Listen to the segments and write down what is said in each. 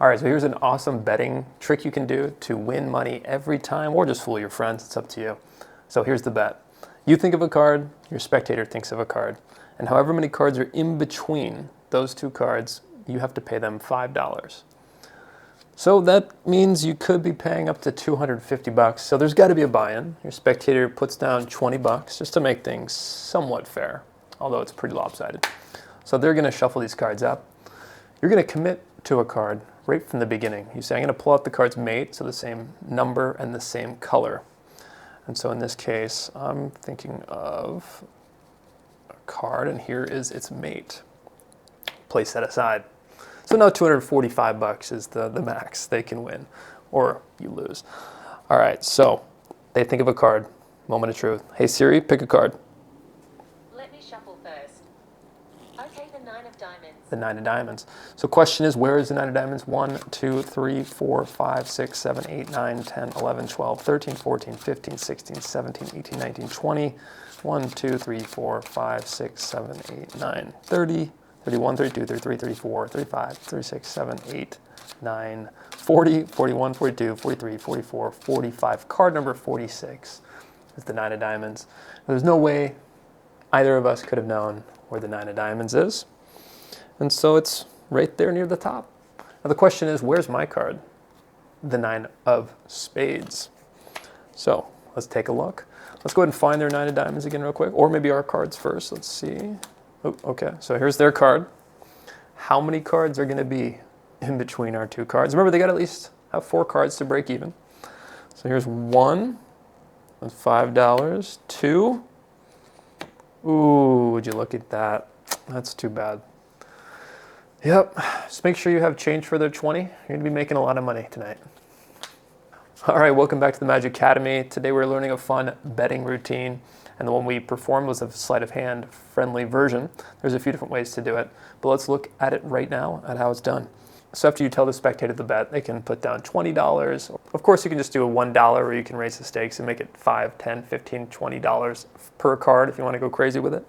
All right, so here's an awesome betting trick you can do to win money every time, or just fool your friends. It's up to you. So here's the bet. You think of a card, your spectator thinks of a card, and however many cards are in between those two cards, you have to pay them $5. So that means you could be paying up to $250. So there's got to be a buy-in. Your spectator puts down $20 just to make things somewhat fair, although it's pretty lopsided. So they're going to shuffle these cards up. You're going to commit to a card right from the beginning. You say, I'm going to pull out the card's mate, so the same number and the same color. And so in this case, I'm thinking of a card, and here is its mate. Place that aside. So now $245 is the max they can win, or you lose. All right, so they think of a card. Moment of truth. Hey Siri, pick a card. Let me shuffle first. Okay, the 9 of diamonds. The 9 of diamonds. So question is, where is the 9 of diamonds? 1, 2, 3, 4, 5, 6, 7, 8, 9, 10, 11, 12, 13, 14, 15, 16, 17, 18, 19, 20. 1, 2, 3, 4, 5, 6, 7, 8, 9, 30. 31, 32, 33, 34, 35, 36, 7, 8, 9, 40, 41, 42, 43, 44, 45. Card number 46 is the 9 of diamonds. There's no way either of us could have known where the 9 of diamonds is. And so it's right there near the top. Now the question is, where's my card? The 9 of spades. So let's take a look. Let's go ahead and find their 9 of diamonds again real quick, or maybe our cards first. Let's see. Oh, okay, so here's their card. How many cards are going to be in between our two cards? Remember, they got to at least have 4 cards to break even. So here's 1, that's $5. 2, ooh, would you look at that? That's too bad. Yep, just make sure you have change for their 20. You're going to be making a lot of money tonight. All right, welcome back to the Magic Academy. Today we're learning a fun betting routine. And the one we performed was a sleight of hand friendly version. There's a few different ways to do it, but let's look at it right now at how it's done. So after you tell the spectator the bet, they can put down $20. Of course, you can just do a $1 or you can raise the stakes and make it $5, $10, $15, $20 per card if you want to go crazy with it.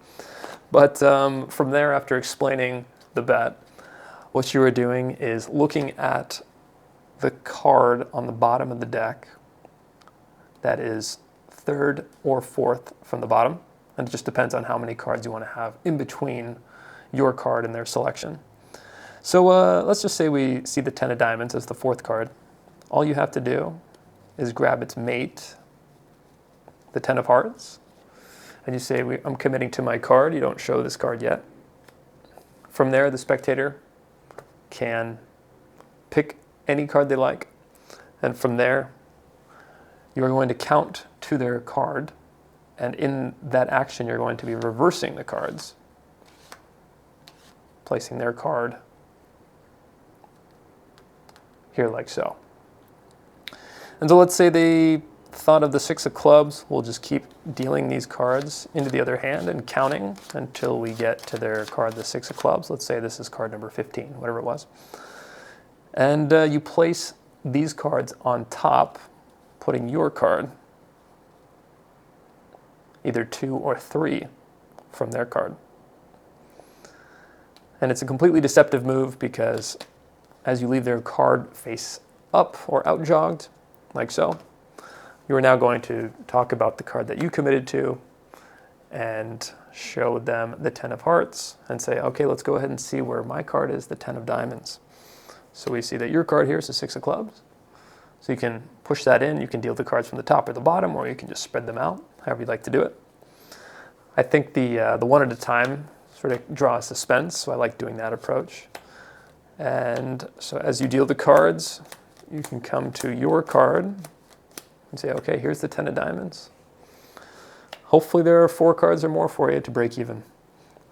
But from there, after explaining the bet, what you are doing is looking at the card on the bottom of the deck that is third or fourth from the bottom, and it just depends on how many cards you want to have in between your card and their selection. So let's just say we see the 10 of diamonds as the 4th card. All you have to do is grab its mate, the 10 of hearts, and you say, I'm committing to my card. You don't show this card yet. From there, the spectator can pick any card they like, and from there, you're going to count to their card, and in that action you're going to be reversing the cards, placing their card here like so. And so let's say they thought of the 6 of clubs. We'll just keep dealing these cards into the other hand and counting until we get to their card, the 6 of clubs. Let's say this is card number 15, whatever it was. And you place these cards on top, putting your card either 2 or 3 from their card. And it's a completely deceptive move because as you leave their card face up or out jogged, like so, you are now going to talk about the card that you committed to and show them the 10 of hearts and say, okay, let's go ahead and see where my card is, the 10 of diamonds. So we see that your card here is the 6 of clubs. So you can push that in, you can deal the cards from the top or the bottom, or you can just spread them out, however you'd like to do it. I think the one at a time sort of draws suspense, so I like doing that approach. And so as you deal the cards, you can come to your card and say, okay, here's the 10 of diamonds. Hopefully there are 4 cards or more for you to break even.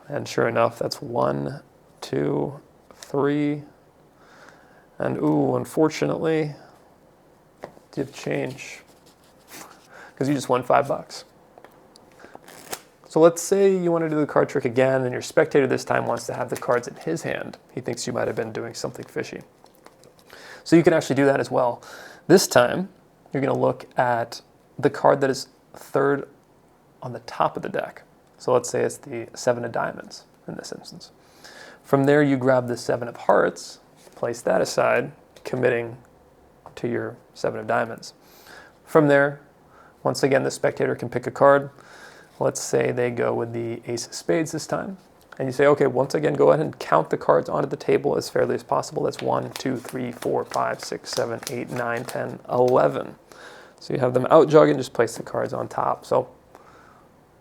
And sure enough, that's 1, 2, 3, and ooh, unfortunately, you have change because you just won $5. So let's say you want to do the card trick again and your spectator this time wants to have the cards in his hand. He thinks you might have been doing something fishy. So you can actually do that as well. This time, you're going to look at the card that is third on the top of the deck. So let's say it's the 7 of diamonds in this instance. From there, you grab the 7 of hearts, place that aside, committing to your 7 of diamonds. From there, once again, the spectator can pick a card. Let's say they go with the ace of spades this time. And you say, okay, once again, go ahead and count the cards onto the table as fairly as possible. That's 1, 2, 3, 4, 5, 6, 7, 8, 9, 10, 11. So you have them out jogging, just place the cards on top. So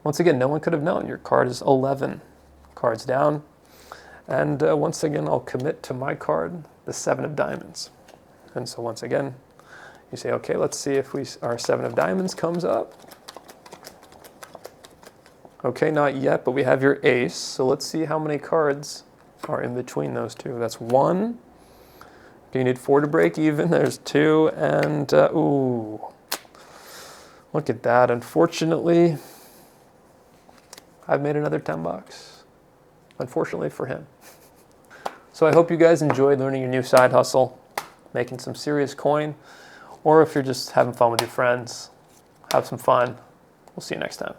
once again, no one could have known. Your card is 11 cards down. And once again, I'll commit to my card, the 7 of diamonds. And so once again, you say, okay, let's see if our 7 of diamonds comes up. Okay, not yet, but we have your ace. So let's see how many cards are in between those two. That's 1. Okay, you need 4 to break even. There's 2, and ooh, look at that. Unfortunately, I've made another 10 bucks. Unfortunately for him. So I hope you guys enjoyed learning your new side hustle, making some serious coin, or if you're just having fun with your friends, have some fun. We'll see you next time.